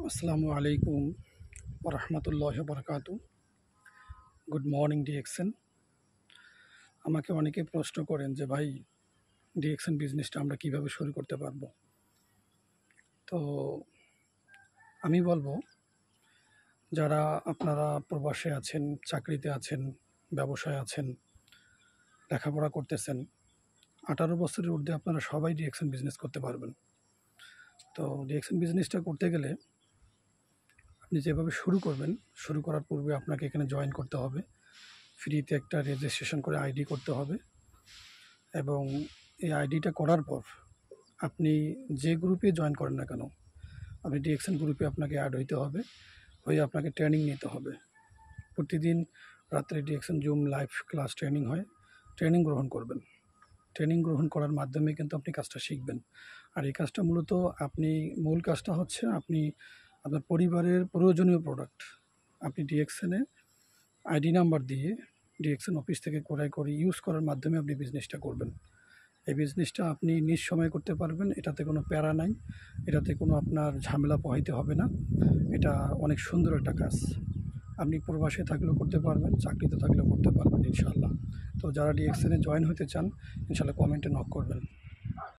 আসসালামু আলাইকুম ওরহমতুল্লাহ বরকাতু। Good morning DXN. আমাকে অনেকে প্রশ্ন করেন যে ভাই, ডিএক্সএন বিজনেসটা আমরা কিভাবে শুরু করতে পারবো। তো আমি বলবো, যারা আপনারা প্রবাসে আছেন, চাকরিতে আছেন, ব্যবসায় আছেন, লেখাপড়া করতেছেন, 18 বছরের ঊর্ধ্বে আপনারা সবাই ডিএক্সএন বিজনেস করতে পারবেন। তো ডিএক্সএন বিজনেসটা করতে গেলে আপনি যেভাবে শুরু করবেন, শুরু করার পূর্বে আপনাকে এখানে জয়েন করতে হবে। ফ্রিতে একটা রেজিস্ট্রেশন করে আইডি করতে হবে, এবং এই আইডিটা করার পর আপনি যে গ্রুপে জয়েন করেন না কেন, আপনি ডিএক্সএন গ্রুপে আপনাকে অ্যাড হইতে হবে, হয়ে আপনাকে ট্রেনিং নিতে হবে। প্রতিদিন রাত্রে DXN zoom live class training হয়, ট্রেনিং গ্রহণ করবেন। ট্রেনিং গ্রহণ করার মাধ্যমে কিন্তু আপনি কাজটা শিখবেন। আর এই কাজটা মূলত মূল কাজটা হচ্ছে আপনি আপনার পরিবারের প্রয়োজনীয় প্রোডাক্ট আপনি ডিএক্সএনে আইডি নাম্বার দিয়ে ডিএক্সএন অফিস থেকে ক্রয় করে ইউজ করার মাধ্যমে আপনি বিজনেসটা করবেন। এই বিজনেসটা আপনি নিজ সময়ে করতে পারবেন, এটাতে কোনো প্যারা নাই, এটাতে কোনো আপনার ঝামেলা পোহাইতে হবে না। এটা অনেক সুন্দর একটা কাজ। আপনি প্রবাসে থাকলেও করতে পারবেন, চাকরিতে থাকলেও করতে পারবেন ইনশাআল্লাহ। তো যারা ডিএক্সএনে জয়েন হতে চান, ইনশাআল্লাহ কমেন্টে নক করবেন।